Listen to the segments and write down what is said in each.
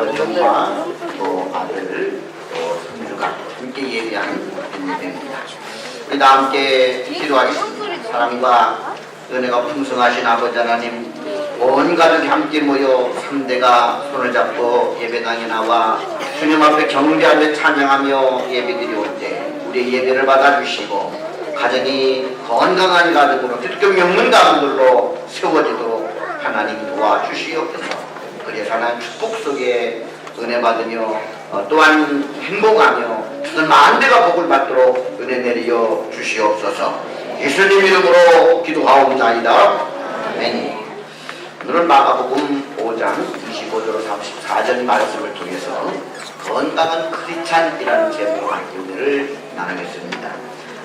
가정과 또 아들 또 손주가 함께 예배하는 예배입니다. 우리 다 함께 기도하겠습니다. 사랑과 은혜가 풍성하신 아버지 하나님, 온 가족이 함께 모여 3대가 손을 잡고 예배당에 나와 주님 앞에 경배하며 찬양하며 예배드리올 때 우리의 예배를 받아주시고 가정이 건강한 가정으로 기독교 명문 가정들로 세워지도록 하나님 도와주시옵소서. 그래서 하나님 축복 속에 은혜 받으며 또한 행복하며 주는 만대가 복을 받도록 은혜 내려 주시옵소서. 예수님 이름으로 기도하옵나이다. 아멘. 오늘은 마가복음 5장 25절 34절 말씀을 통해서 건강한 크리스찬이라는 제목으로 함께 은혜를 나누겠습니다.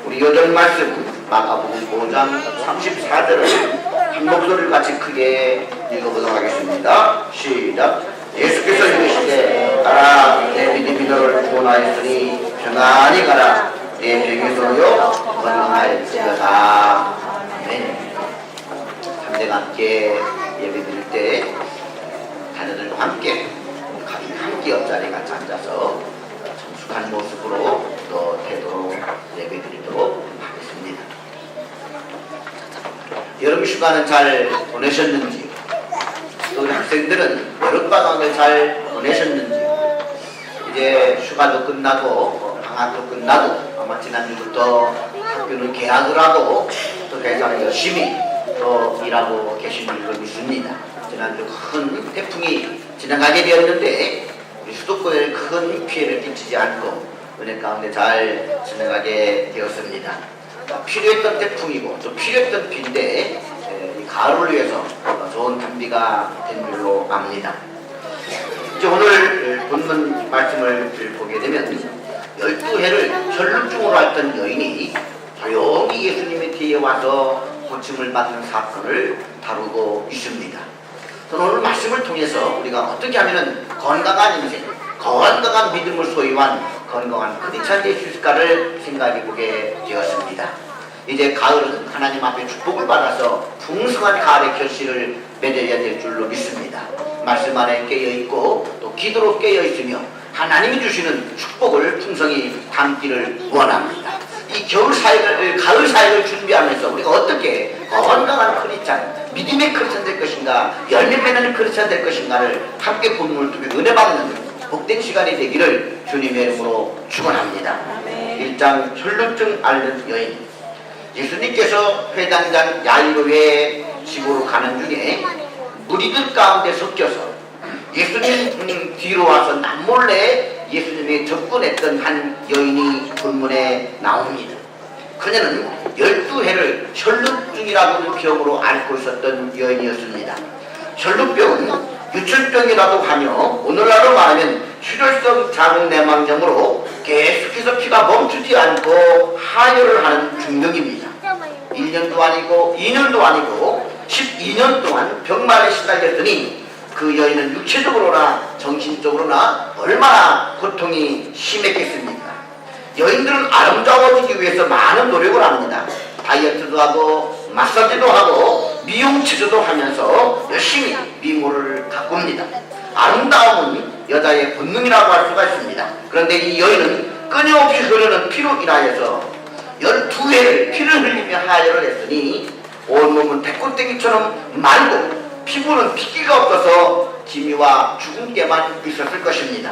우리 요절 말씀 마가복음 5장 34절을 한 목소리를 같이 크게 읽어보도록 하겠습니다. 시작. 예수께서 이르시되 가라, 내 믿음이 너를 구원하였으니 평안히 가라, 내 병에서요 건강할지어다. 아멘. 3대가 함께 예배드릴 때 자녀들과 함께 가족이 함께 옆자리에 같이 앉아서 성숙한 모습으로 또 태도로 예배드리도록 하겠습니다. 여름 휴가는 잘 보내셨는지, 또 우리 학생들은 여름방학을 잘 보내셨는지, 이제 휴가도 끝나고 방학도 끝나고 아마 지난주부터 학교는 개학을 하고 또 회사는 열심히 또 일하고 계신 줄로 믿습니다. 지난주 큰 태풍이 지나가게 되었는데 우리 수도권에 큰 피해를 끼치지 않고 은혜 가운데 잘 지나가게 되었습니다. 필요했던 태풍이고 좀 필요했던 비인데 이 가을을 위해서 좋은 단비가 된 줄로 압니다. 이제 오늘 본문 말씀을 보게 되면 12해를 혈루증으로 앓던 여인이 조용히 예수님의 뒤에 와서 고침을 받는 사건을 다루고 있습니다. 저는 오늘 말씀을 통해서 우리가 어떻게 하면 건강한 인생, 건강한 믿음을 소유한 건강한 크리스찬 될 수 있을까를 생각해 보게 되었습니다. 이제 가을은 하나님 앞에 축복을 받아서 풍성한 가을의 결실을 맺어야 될 줄로 믿습니다. 말씀 안에 깨어있고 또 기도로 깨어있으며 하나님이 주시는 축복을 풍성히 담기를 원합니다. 이 겨울 사역을, 가을 사역을 준비하면서 우리가 어떻게 건강한 크리스찬, 믿음의 크리스찬 될 것인가, 열매 맺는 크리스찬 될 것인가를 함께 본문을 통해 은혜 받는 복된 시간이 되기를 주님의 이름으로 축원합니다. 1장 혈루증 앓는 여인. 예수님께서 회당장 야이로의 집으로 가는 중에 무리들 가운데 섞여서 예수님 뒤로 와서 남몰래 예수님에 접근했던 한 여인이 본문에 나옵니다. 그녀는 12해를 혈루증이라고 하는 병으로 앓고 있었던 여인이었습니다. 혈루병은 유출병이라도 하며 오늘날로 말하면 출혈성 자궁 내막염으로 계속해서 피가 멈추지 않고 하혈을 하는 중병입니다. 1년도 아니고 2년도 아니고 12년 동안 병만에 시달렸더니 그 여인은 육체적으로나 정신적으로나 얼마나 고통이 심했겠습니까? 여인들은 아름다워지기 위해서 많은 노력을 합니다. 다이어트도 하고 마사지도 하고 미용 치료도 하면서 열심히 미모를 가꿉니다. 아름다움은 여자의 본능이라고 할 수가 있습니다. 그런데 이 여인은 끊임없이 흐르는 피로 인하여서 12회를 피를 흘리며 하혈을 했으니 온몸은 배꼽대기처럼 말고 피부는 핏기가 없어서 기미와 주근깨만 있었을 것입니다.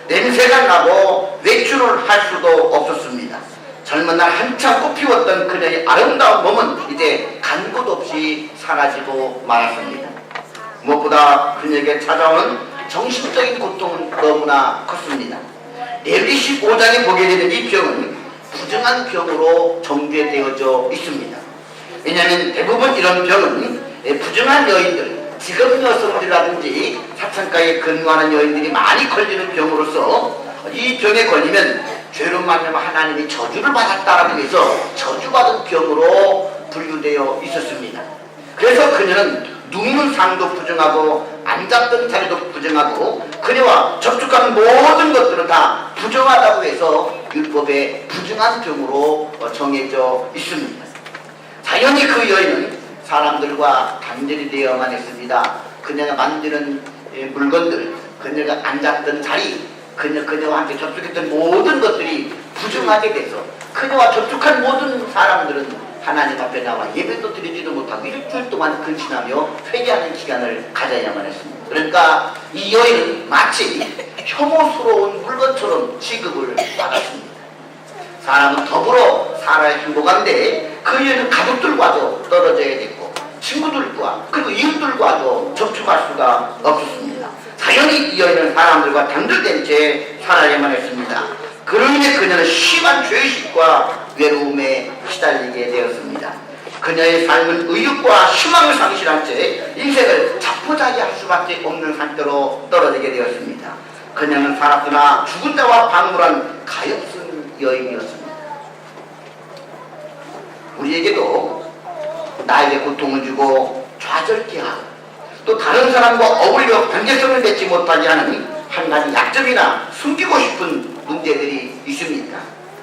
냄새가 나고 외출을 할 수도 없었습니다. 젊은 날 한참 꽃피웠던 그녀의 아름다운 몸은 이제 간 곳 없이 사라지고 말았습니다. 무엇보다 그녀에게 찾아오는 정신적인 고통은 너무나 컸습니다. 레위기 15장에 보게 되는 이 병은 부정한 병으로 정죄되어져 있습니다. 왜냐하면 대부분 이런 병은 부정한 여인들, 직업 여성들이라든지 사창가에 근무하는 여인들이 많이 걸리는 병으로서 이 병에 걸리면 죄로 말미암아 하나님이 저주를 받았다라고 해서 저주받은 병으로 분류되어 있었습니다. 그래서 그녀는 눕는 상도 부정하고 앉았던 자리도 부정하고 그녀와 접촉하는 모든 것들은 다 부정하다고 해서 율법의 부정한 병으로 정해져 있습니다. 자연히 그 여인은 사람들과 단절이 되어야만 했습니다. 그녀가 만드는 물건들, 그녀가 앉았던 자리, 그녀와 함께 접촉했던 모든 것들이 부정하게 돼서 그녀와 접촉한 모든 사람들은 하나님 앞에 나와 예배도 드리지도 못하고 일주일 동안 근신하며 회개하는 기간을 가져야만 했습니다. 그러니까 이 여인은 마치 혐오스러운 물건처럼 취급을 받았습니다. 사람은 더불어 살아야 행복한데 그 여인은 가족들과도 떨어져야 됐고 친구들과 그리고 이웃들과도 접촉할 수가 없었습니다. 당연히 이 여인은 사람들과 단절된 채 살아야만 했습니다. 그로 인해 그녀는 심한 죄의식과 외로움에 시달리게 되었습니다. 그녀의 삶은 의욕과 희망을 상실한 채 인생을 자포자기할 수밖에 없는 상태로 떨어지게 되었습니다. 그녀는 살았으나 죽은 자와 방불한 가엾은 여인이었습니다. 우리에게도 나에게 고통을 주고 좌절케 하고 또 다른 사람과 어울려 관계성을 맺지 못하게 하는 한 가지 약점이나 숨기고 싶은 문제들이 있습니다.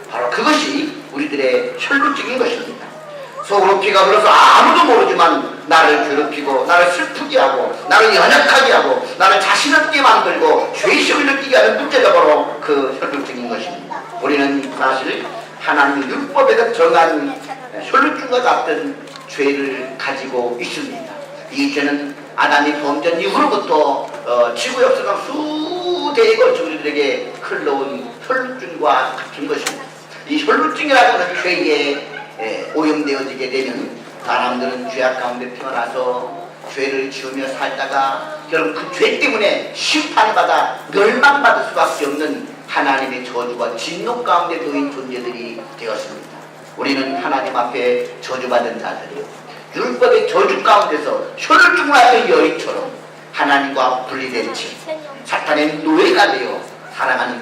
바로 그것이 우리들의 혈루증인 것입니다. 속으로 피가 흘러서 아무도 모르지만 나를 괴롭히고 나를 슬프게 하고 나를 연약하게 하고 나를 자신 없게 만들고 죄의식을 느끼게 하는 문제가 바로 그 혈루증인 것입니다. 우리는 사실 하나님의 율법에서 정한 혈루증과 같은 죄를 가지고 있습니다. 이 죄는 아담이 범죄 이후로부터 지구 역사상 수대에 걸쳐 우리들에게 흘러온 혈루증과 같은 것입니다. 이 혈루증이라는 것은 죄에 오염되어지게 되면 사람들은 죄악 가운데 태어나서 죄를 지으며 살다가 결국 그 죄 때문에 심판을 받아 멸망받을 수밖에 없는 하나님의 저주와 진노 가운데 놓인 존재들이 되었습니다. 우리는 하나님 앞에 저주받은 자들이요 율법의 저주 가운데서 혈루증을 앓은 여인처럼 하나님과 분리된 채 사탄의 노예가 되어 살아가는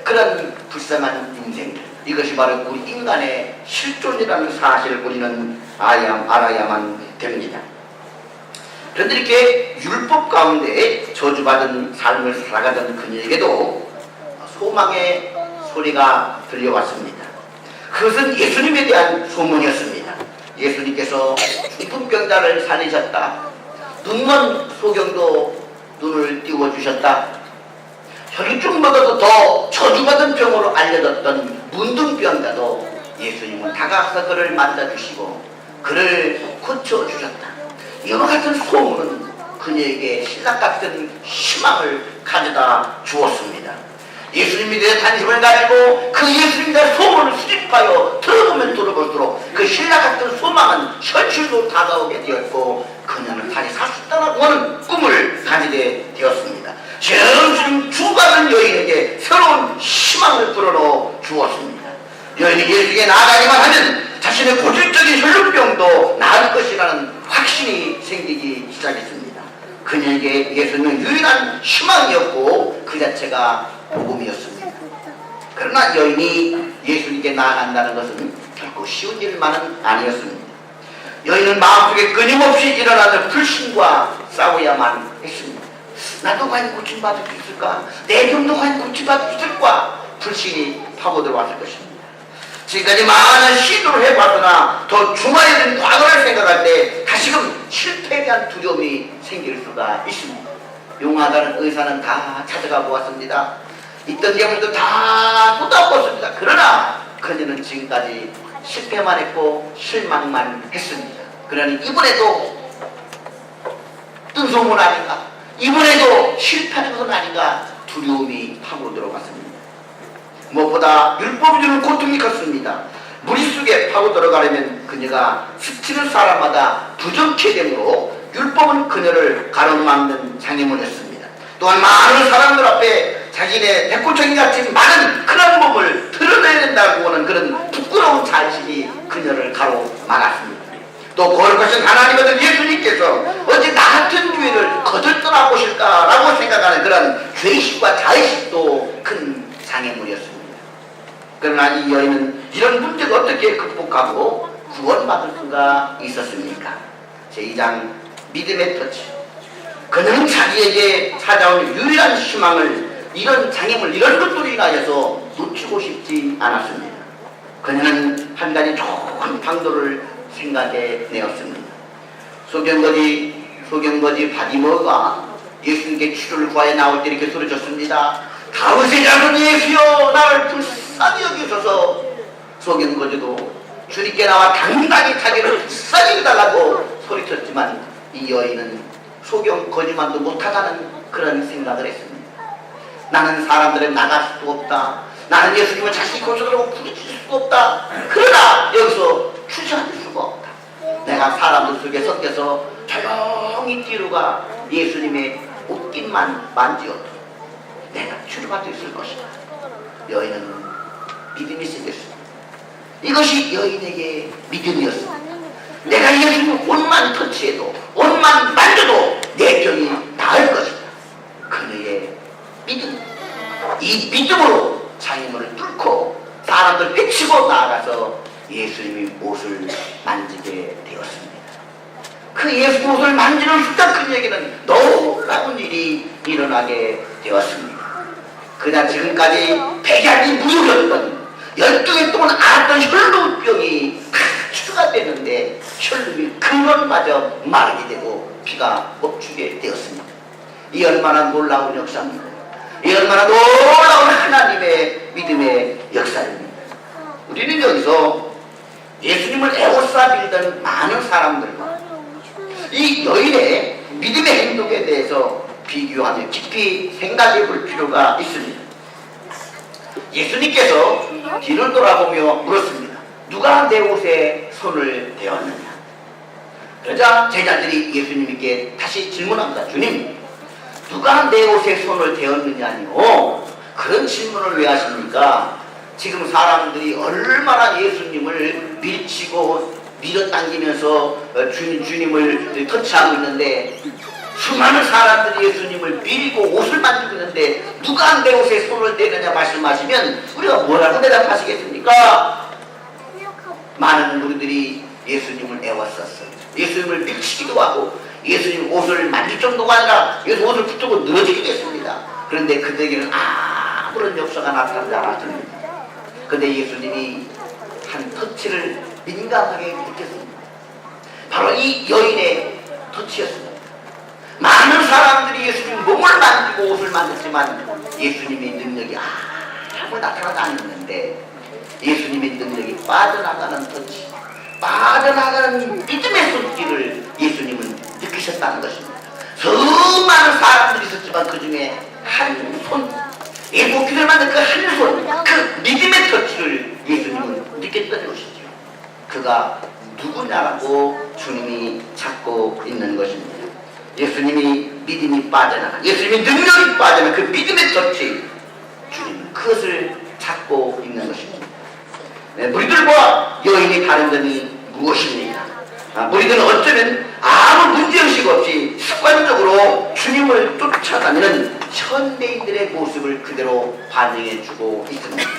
그런 불쌍한 인생들, 이것이 바로 우리 인간의 실존이라는 사실을 우리는 알아야만 됩니다. 그런데 이렇게 율법 가운데 저주받은 삶을 살아가던 그녀에게도 소망의 소리가 들려왔습니다. 그것은 예수님에 대한 소문이었습니다. 예수님께서 중풍병자를 살리셨다. 눈먼 소경도 눈을 띄워주셨다. 혈루증보다도 더 저주받은 병으로 알려졌던 문둥병자도 예수님은 다가가서 그를 만져주시고 그를 고쳐주셨다. 이와 같은 소문은 그녀에게 신랑같은 희망을 가져다 주었습니다. 예수님에 대해 관심을 가지고 그 예수님에 대한 소문을 수집하여 들어보면 들어볼수록 그 신랑같은 소망은 현실로 다가오게 되었고 그녀는 다시 살 수 있다고 하는 꿈을 가지게 되었습니다. 예수님 주받은 여인에게 새로운 희망을 불어넣어 주었습니다. 여인이 예수에게 나아가기만 하면 자신의 고질적인 혈루병도 나을 것이라는 확신이 생기기 시작했습니다. 그녀에게 예수님은 유일한 희망이었고 그 자체가 복음이었습니다. 그러나 여인이 예수님께 나아간다는 것은 결코 쉬운 일만은 아니었습니다. 여인은 마음속에 끊임없이 일어나는 불신과 싸워야만 했습니다. 나도 과연 고침받을 수 있을까? 내 병도 과연 고침받을 수 있을까? 불신이 파고들어왔을 것입니다. 지금까지 많은 시도를 해봤으나 더 중화된 과거를 생각할 때 다시금 실패에 대한 두려움이 생길 수가 있습니다. 용하다는 의사는 다 찾아가 보았습니다. 있던 재물도 다 쏟아부었습니다. 그러나 그녀는 지금까지 실패만 했고 실망만 했습니다. 그러니 이번에도 뜬 소문 아닌가? 이번에도 실패하는 것은 아닌가? 두려움이 파고들어갔습니다. 무엇보다 율법이 주는 고통이 컸습니다. 무리속에 파고들어가려면 그녀가 스치는 사람마다 부정케 되므로 율법은 그녀를 가로막는 장애물이었습니다. 또한 많은 사람들 앞에 자기네 백골청이 같이 많은 그런 몸을 드러내야 된다고 하는 그런 부끄러운 자식이 그녀를 가로막았습니다. 또 거룩하신 하나님 같은 예수님께서 어찌 나 같은 죄를 거들떠나 보실까라고 생각하는 그런 죄의식과 자의식도 큰 장애물이었습니다. 그러나 이 여인은 이런 문제를 어떻게 극복하고 구원받을 수가 있었습니까? 제2장 믿음의 터치. 그녀는 자기에게 찾아온 유일한 희망을 이런 장애물, 이런 것들로 인하여서 놓치고 싶지 않았습니다. 그녀는 한 가지 좋은 방도를 생각해 내었습니다. 소경거지 바디머가 예수님께 치료를 구하여 나올 때 이렇게 소리쳤습니다. 다윗의 자손 예수여 나를 불쌍히 여기소서. 소경거지도 주님께 나와 당당히 자기를 불쌍히 여겨달라고 소리쳤지만 이 여인은 소경거지만도 못하다는 그런 생각을 했습니다. 나는 사람들에 나갈 수도 없다. 나는 예수님을 자신이 고쳐들고 부르칠 수도 없다. 그러나 여기서 주저앉을 수가 없다. 내가 사람들 속에 섞여서 조용히 뒤로 가 예수님의 옷깃만 만지어도 내가 치료받을 수 있을 것이다. 여인은 믿음이 생겼습니다. 이것이 여인에게 믿음이었습니다. 내가 예수님 옷만 터치해도 옷만 만져도 내 병이 나을 것이다. 그녀의 믿음, 이 믿음으로 장애물을 뚫고 사람들 헤치고 나아가서 예수님의 옷을 만지게 되었습니다. 그 예수님 옷을 만지는 순간 그녀에게는 놀라운 일이 일어나게 되었습니다. 그냥 지금까지 백약이 무효였던 12개 동안 앓았던 혈루병이 다 치료가 되는데 혈루의 근원마저 마르게 되고 피가 멈추게 되었습니다. 이 얼마나 놀라운 역사입니다. 이 얼마나 놀라운 하나님의 믿음의 역사입니다. 우리는 여기서 예수님을 애워싸 빌던 많은 사람들과 이 여인의 믿음의 행동에 대해서 비교하며 깊이 생각해 볼 필요가 있습니다. 예수님께서 뒤를 돌아보며 물었습니다. 누가 내 옷에 손을 대었느냐? 그러자 제자들이 예수님께 다시 질문합니다. 주님, 누가 내 옷에 손을 대었느냐니요? 그런 질문을 왜 하십니까? 지금 사람들이 얼마나 예수님을 밀치고 밀어당기면서 주님을 터치하고 있는데 수많은 사람들이 예수님을 밀고 옷을 만지고 있는데 누가 내 옷에 손을 대느냐 말씀하시면 우리가 뭐라고 대답하시겠습니까? 많은 우리들이 예수님을 애웠었어요. 예수님을 밀치기도 하고 예수님 옷을 만질 정도가 아니라 예수 옷을 붙들고 늘어지기도 했습니다. 그런데 그들에게는 아무런 역사가 나타나지 않았습니다. 그런데 예수님이 한 터치를 민감하게 느꼈습니다. 바로 이 여인의 터치였습니다. 많은 사람들이 예수님 몸을 만지고 옷을 만졌지만 예수님의 능력이 아무 나타나지 않았는데 예수님의 능력이 빠져나가는 터치, 빠져나가는 믿음의 손길을 예수님은 느끼셨다는 것입니다. 수많은 사람들이 있었지만 그 중에 한 손, 이 목표를 만든 그 한 손, 그 믿음의 터치를 예수님은 느꼈던 것이죠. 그가 누구냐라고 주님이 찾고 있는 것입니다. 예수님이 믿음이 빠져나가, 예수님이 능력이 빠져나가 그 믿음의 터치, 주님은 그것을 찾고 있는 것입니다. 네, 무리들과 여인이 다른 점이 무엇입니까? 무리들은 어쩌면 아무 문제의식 없이 습관적으로 주님을 쫓아다니는 현대인들의 모습을 그대로 반영해주고 있습니다.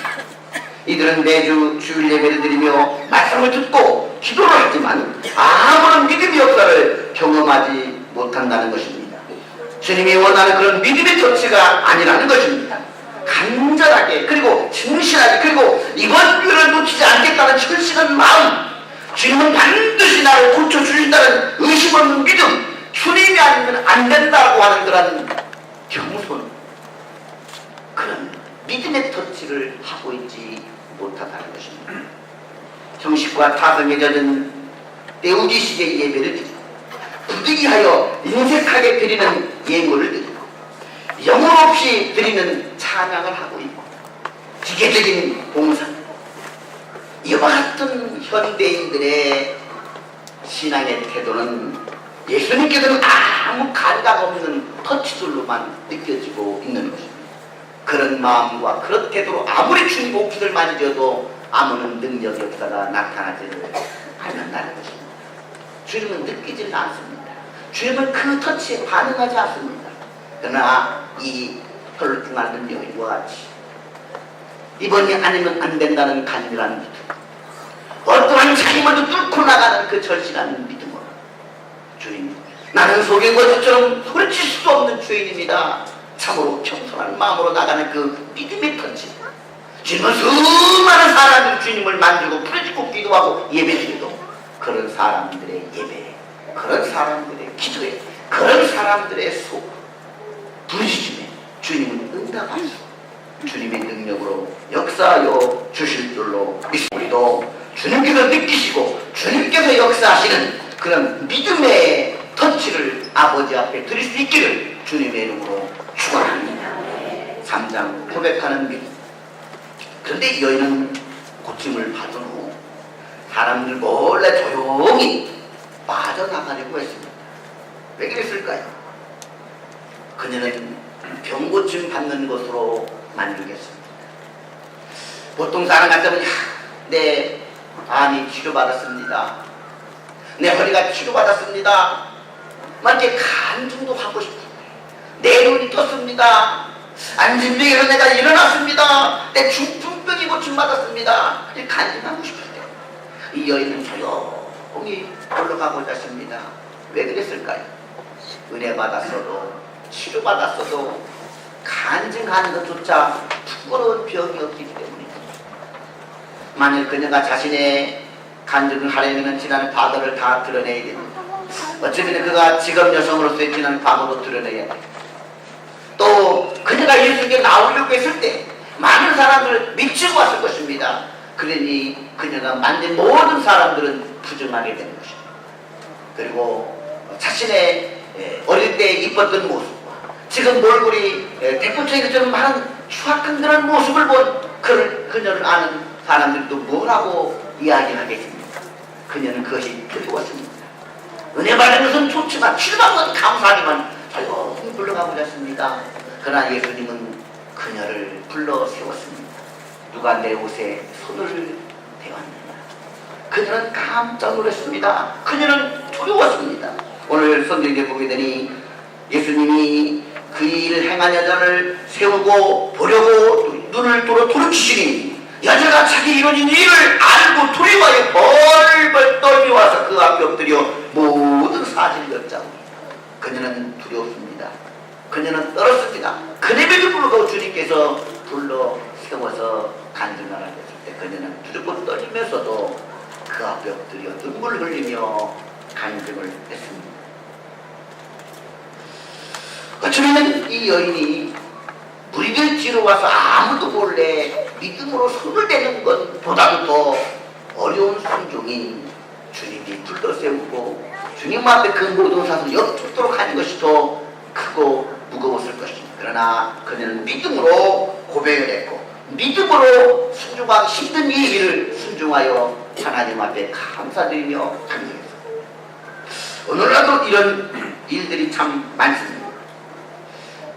이들은 매주 주일 예배를 드리며 말씀을 듣고 기도를 하지만 아무런 믿음의 역사를 경험하지 못한다는 것입니다. 주님이 원하는 그런 믿음의 터치가 아니라는 것입니다. 간절하게 그리고 진실하게 그리고 이번 기회를 놓치지 않겠다는 철실한 마음, 주님은 반드시 나를 고쳐주신다는 의심 없는 믿음, 주님이 아니면 안 된다고 하는 그런 겸손, 그런 믿음의 터치를 하고 있지 못하다는 것입니다. 정식과 타성에 젖은 때우기식의 예배를 드리고 부득이하여 인색하게 드리는 예물을 드리고 영혼 없이 드리는 찬양을 하고 있고 기계적인 봉사, 이와 같은 현대인들의 신앙의 태도는 예수님께서는 아무 감각 없는 터치들로만 느껴지고 있는 것입니다. 그런 마음과 그런 태도로 아무리 주님 옷깃을 만져도 아무런 능력 역사가 나타나지를 않는다는 것입니다. 주님은 느끼지는 않습니다. 주님은 그 터치에 반응하지 않습니다. 그러나 이 혈루증 앓는 여인과 같이 이번이 아니면 안 된다는 간절한 믿음, 어떠한 책임을 뚫고 나가는 그 절실한 믿음으로 주님, 나는 소경거지처럼 소리칠 수 없는 죄인입니다. 참으로 겸손한 마음으로 나가는 그 믿음의 터치, 주님은 수많은 사람들이 주님을 만지고 부르짖고 기도하고 예배드려도 그런 사람들의 예배, 그런 사람들의 기도에, 그런 사람들의 속, 부르짖음에 주님은 응답하시고 주님의 능력으로 역사하여 주실 줄로 믿습니다. 우리도 주님께서 느끼시고 주님께서 역사하시는 그런 믿음의 터치를 아버지 앞에 드릴 수 있기를 주님의 이름으로 축원합니다. 3장 고백하는 믿음. 그런데 이 여인은 고침을 받은 후 사람들 몰래 조용히 빠져나가려고 했습니다. 왜 그랬을까요? 그녀는 병고침 받는 것으로 만족했습니다. 보통 사람 같으면 내 암이 치료받았습니다. 내 허리가 치료받았습니다. 막 이렇게 간증도 하고 싶고 내 눈이 떴습니다. 안진병에서 내가 일어났습니다. 내 중풍병이 고침받았습니다. 이렇게 간증하고 싶을 때 이 여인은 조용히 올라가고자 했습니다. 왜 그랬을까요? 은혜 받았어도 치료받았어도 간증하는 것조차 부끄러운 병이었기 때문입니다. 만일 그녀가 자신의 간증을 하려면 지난 과거를 다 드러내야 됩니다. 어쩌면 그가 직업 여성으로서의 지난 과거도 드러내야 됩니다. 또 그녀가 예수께 나오려고 했을 때 많은 사람들을 미치고 왔을 것입니다. 그러니 그녀가 만든 모든 사람들은 부정하게 되는 것입니다. 그리고 자신의 어릴 때 이뻤던 모습과 지금 몰골이 대포처럼 많은 추악한 그런 모습을 본 그녀를 아는 사람들도 뭐라고 이야기하겠습니까? 그녀는 그것이 두려웠습니다. 은혜 받는 것은 좋지만 치료받는 건 감사하지만 조용히 불러가고자 했습니다. 그러나 예수님은 그녀를 불러 세웠습니다. 누가 내 옷에 손을 대었느냐. 그녀는 깜짝 놀랐습니다. 그녀는 두려웠습니다. 오늘 성경에 보게 되니 예수님이 그 일을 행한 여자를 세우고 보려고 눈을 돌이키시니 여자가 자기 이루어진 일을 알고 두려워하여 벌벌 떨며 와서 그 앞에 엎드려 모든 사실을 엿자고 그녀는 두려웠습니다. 그녀는 떨었습니다. 그럼에도 불구하고 주님께서 불러 세워서 간증하라 했을 때 그녀는 두렵고 떨리면서도 그 앞에 엎드려 눈물을 흘리며 간증을 했습니다. 어쩌면 이 여인이 무리들 뒤로 와서 아무도 몰래 믿음으로 손을 대는 것보다도 더 어려운 순종인 주님이 불러 세우고 주님 앞에 그 모든 사실을 엿듣도록 하는 것이 더 크고 무거웠을 것입니다. 그러나 그녀는 믿음으로 고백을 했고 믿음으로 순종하기 힘든 이 일을 순종하여 하나님 앞에 감사드리며 감사했습니다. 오늘날도 이런 일들이 참 많습니다.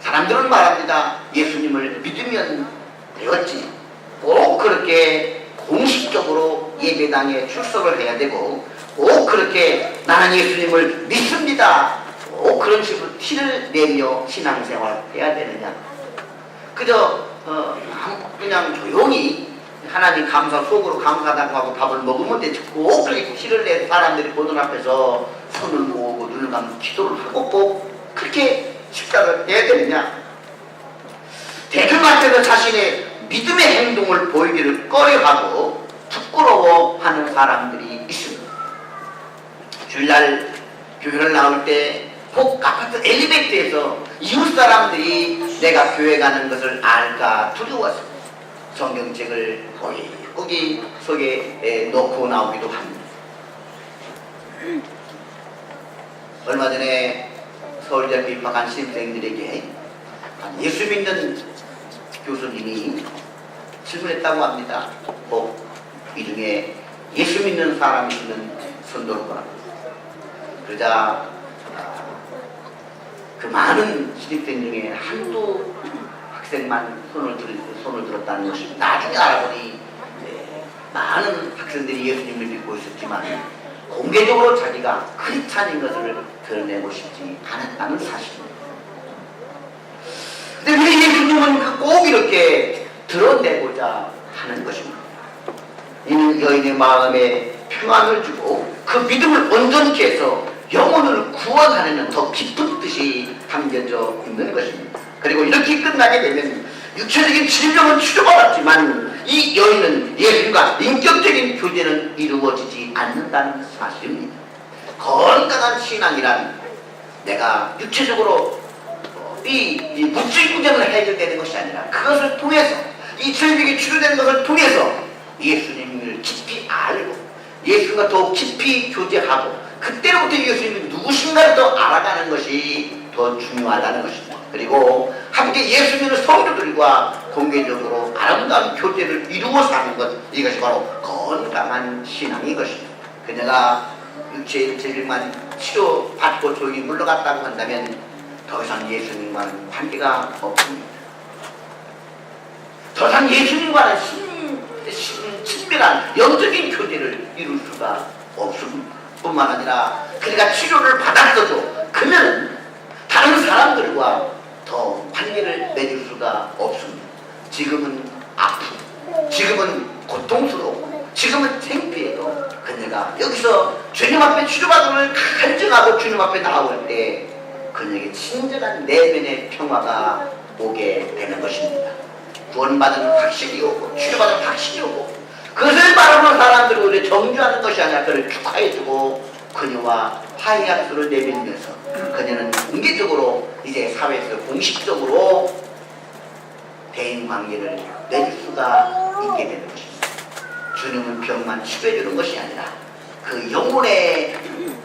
사람들은 말합니다. 예수님을 믿으면 되었지. 꼭 그렇게 공식적으로 예배당에 출석을 해야 되고 꼭 그렇게 나는 예수님을 믿습니다. 꼭 그런 식으로 티를 내며 신앙생활 해야 되느냐. 그저 그냥 조용히 하나님 감사 속으로 감사하다고 하고 밥을 먹으면 되지 꼭 그렇게 티를 내 사람들이 보는 앞에서 손을 모으고 눈을 감고 기도를 하고 꼭 그렇게 식사를 해야 되느냐. 대중 앞에서 자신의 믿음의 행동을 보이기를 꺼려하고 부끄러워하는 사람들이 있습니다. 주일날 교회를 나올 때 꼭 아파트 엘리베이터에서 이웃 사람들이 내가 교회 가는 것을 알까 두려워서 성경책을 거기 속에 놓고 나오기도 합니다. 얼마 전에 서울대학교 입학한 신입생들에게 예수 믿는 교수님이 질문했다고 합니다. 이 중에 예수 믿는 사람이 있는 선도를 보라고. 그러자 그 많은 신입생 중에 한두 학생만 손을 들었다는 것입니다. 나중에 알아보니 많은 학생들이 예수님을 믿고 있었지만 공개적으로 자기가 크리스찬인 것을 드러내고 싶지 않았다는 사실입니다. 근데 왜 예수님은 꼭 이렇게 드러내고자 하는 것입니다. 이는 여인의 마음에 평안을 주고 그 믿음을 온전케 해서 영혼을 구원하려는 더 깊은 뜻이 담겨져 있는 것입니다. 그리고 이렇게 끝나게 되면 육체적인 질병은 치료받았지만 이 여인은 예수님과 인격적인 교제는 이루어지지 않는다는 사실입니다. 건강한 신앙이란 내가 육체적으로 이 물질 문제는 해결되는 것이 아니라 그것을 통해서 이 절벽이 치료되는 것을 통해서 예수님을 깊이 알고 예수님과 더 깊이 교제하고 그때로부터 예수님이 누구신가를 더 알아가는 것이 더 중요하다는 것입니다. 그리고 함께 예수 믿는 성도들과 공개적으로 아름다운 교제를 이루어 사는 것, 이것이 바로 건강한 신앙인 것입니다. 그녀가 육체의 질병만 치료받고 조용히 물러갔다고 한다면 더 이상 예수님과는 관계가 없습니다. 더 이상 예수님과는 친밀한 영적인 교제를 이룰 수가 없습니다. 뿐만 아니라 그가 치료를 받았어도 그는 다른 사람들과 더 관계를 맺을 수가 없습니다. 지금은 아프고 지금은 고통스럽고 지금은 창피해도 그녀가 여기서 주님 앞에 치료받음을 간증하고 주님 앞에 나올 때 그녀에게 진정한 내면의 평화가 오게 되는 것입니다. 구원받은 확신이 오고 치료받은 확신이 오고 그것을 바라보는 사람들이 우리를 정죄하는 것이 아니라 그를 축하해주고 그녀와 화해약수를 내밀면서 그녀는 공개적으로 이제 사회에서 공식적으로 대인관계를 맺을 수가 있게 되는 것입니다. 주님은 병만 치료해주는 것이 아니라 그 영혼의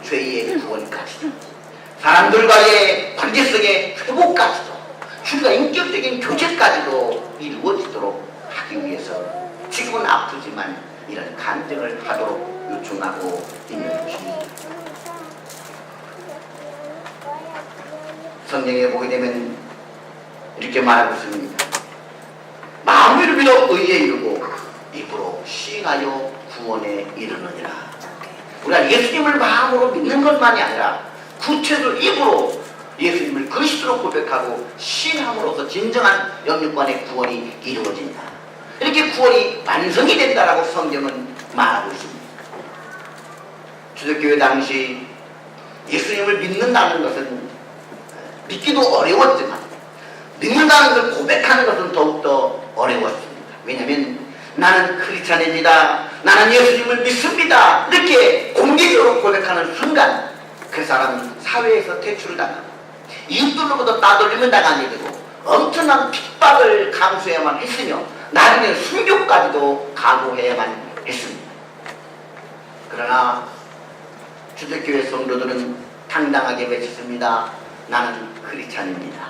죄의 구원까지도 사람들과의 관계성의 회복까지도 주님과 인격적인 교제까지도 이루어지도록 하기 위해서 지금은 아프지만 이런 간증을 하도록 요청하고 있는 것입니다. 성경에 보게 되면 이렇게 말하고 있습니다. 마음으로 믿어 의에 이르고 입으로 시인하여 구원에 이르느니라. 우리가 예수님을 마음으로 믿는 것만이 아니라 구체적으로 입으로 예수님을 그리스도로 고백하고 시인함으로써 진정한 영육간의 구원이 이루어진다. 이렇게 구원이 완성이 된다라고 성경은 말하고 있습니다. 초대교회 당시 예수님을 믿는다는 것은 믿기도 어려웠지만 믿는다는 걸 고백하는 것은 더욱더 어려웠습니다. 왜냐하면 나는 크리스찬입니다. 나는 예수님을 믿습니다. 이렇게 공개적으로 고백하는 순간 그 사람은 사회에서 퇴출을 당하고 이웃들로부터 따돌림을 당하게 되고 엄청난 핍박을 감수해야만 했으며 나중에 순교까지도 각오해야만 했습니다. 그러나 초대교회 성도들은 당당하게 외쳤습니다. 나는 크리스찬입니다.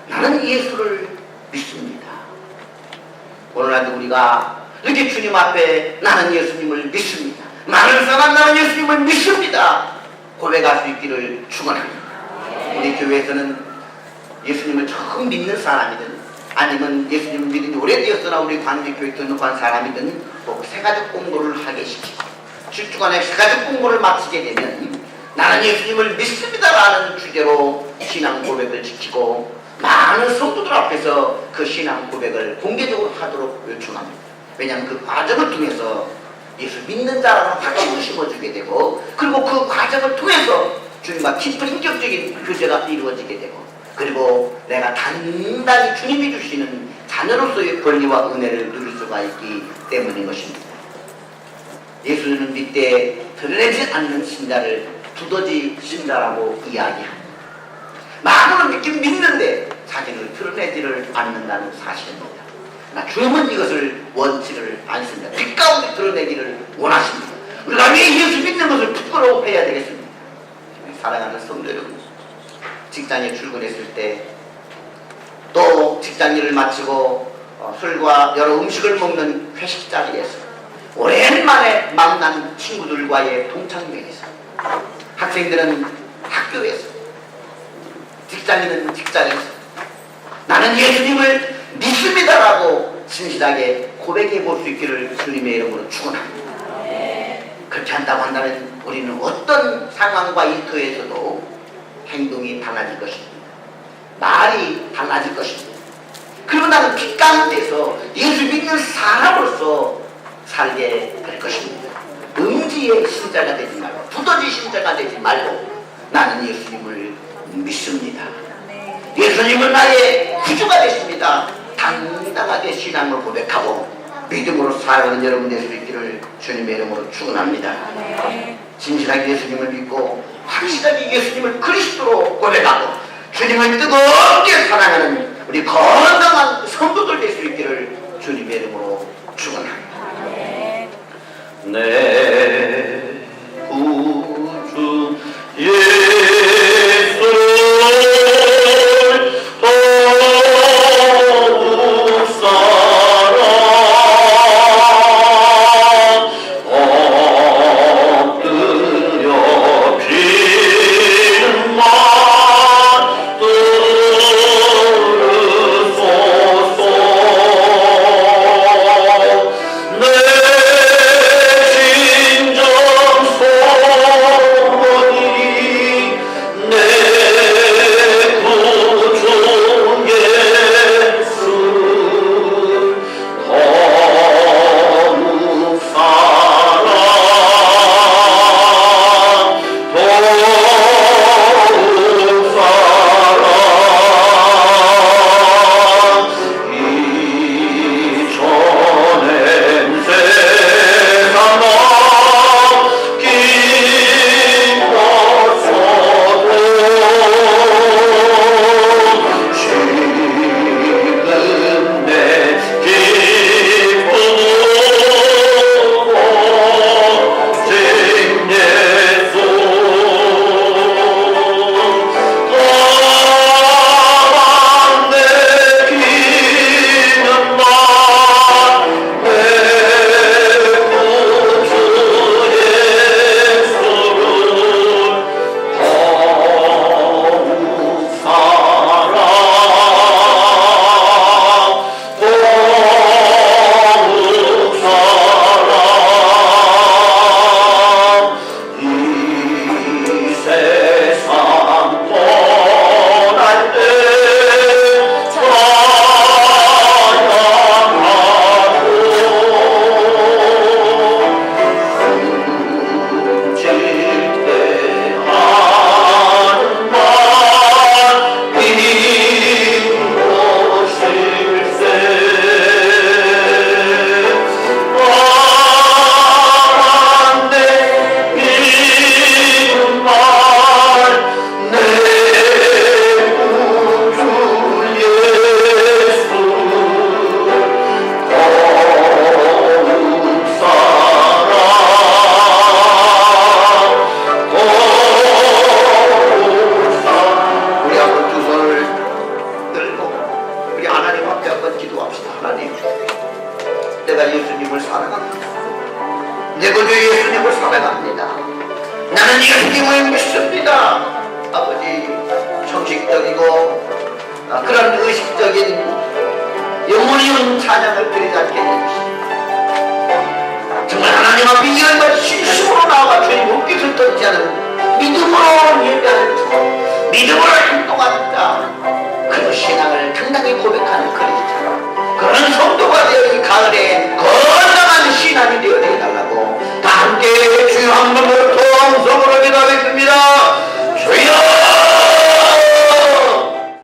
나는 예수를 믿습니다. 오늘날도 우리가 이렇게 주님 앞에 나는 예수님을 믿습니다. 많은 사람 나는 예수님을 믿습니다. 고백할 수 있기를 축원합니다. 우리 교회에서는 예수님을 처음 믿는 사람이든 아니면 예수님을 믿은 지 오래되었으나 우리 관계교회 등록한 사람이든 꼭 세가족 공부를 하게 시키고 7주간의 세가족 공부를 마치게 되면 나는 예수님을 믿습니다라는 주제로 신앙 고백을 지키고 많은 성도들 앞에서 그 신앙 고백을 공개적으로 하도록 요청합니다. 왜냐하면 그 과정을 통해서 예수 믿는 자라는 확신을 심어주게 되고 그리고 그 과정을 통해서 주님과 깊은 인격적인 교제가 이루어지게 되고 그리고 내가 단단히 주님이 주시는 자녀로서의 권리와 은혜를 누릴 수가 있기 때문인 것입니다. 예수는 믿되 드러내지 않는 신자를 두더지 신자라고 이야기합니다. 마음으로 믿긴 믿는데 자신을 드러내지를 않는다는 사실입니다. 그러나 주님은 이것을 원치를 않습니다. 빛 가운데 드러내기를 원하십니다. 우리가 왜 예수 믿는 것을 부끄러워해야 되겠습니까? 사랑하는 성도 여러분, 직장에 출근했을 때 또 직장일을 마치고 술과 여러 음식을 먹는 회식 자리에서 오랜만에 만난 친구들과의 동창회에서 학생들은 학교에서 직장인은 직장에서 나는 예수님을 믿습니다라고 진실하게 고백해 볼 수 있기를 주님의 이름으로 축원합니다. 그렇게 한다고 한다면 우리는 어떤 상황과 일터에서도 행동이 달라질 것입니다. 말이 달라질 것입니다. 그리고 나는 빛 가운데서 예수 믿는 사람으로서 살게 될 것입니다. 음지의 신자가 되지 말고 두더지 신자가 되지 말고 나는 예수님을 믿습니다. 예수님은 나의 구주가 되십니다. 당당하게 신앙을 고백하고 믿음으로 살아가는 여러분 될 수 있기를 주님의 이름으로 축원합니다. 진실하게 예수님을 믿고 확실하게 예수님을 그리스도로 고백하고 주님을 뜨겁게 사랑하는 우리 건강한 성도들 될 수 있기를 주님의 이름으로 축원합니다. 내 구주 예수를 더욱 사랑 엎드려 비는 말 들으소서. 내 심정 소원이 내 구주 예수 더욱 사랑 더욱 사랑 이전엔 세상 기뻤어도 지금 내 기쁨은 오직 예수 또한 내키는 말 내 구주 예수를 더욱 사랑 더욱 사랑 이 세상 떠날 때 찬양하고 질대하는 말 이것일세. 내 믿음 말 내 구주 예수 더욱 사랑 우리 한번 두 손을 들고 우리 하나님 앞에 한번 기도합시다. 하나님, 내가 예수님을 사랑합니다. 내 구주 예수님을 사랑합니다. 나는 예수님을 믿습니다. 아버지, 형식적이고 그런 의식적인 영혼이 온 찬양을 드리지 않게 해주시옵소서. 정말 하나님 앞에 열과 진심으로 나아가 주님 옷깃을 떨지 않은 믿음으로 예배하는 자, 믿음으로 행동하는 자, 그런 신앙을 당당히 고백하는 그리스도, 그런 성도가 되어 이 가을에 건강한 신앙이 되어 달라고 다 함께 주여 한 번으로 통성으로 기도하겠습니다.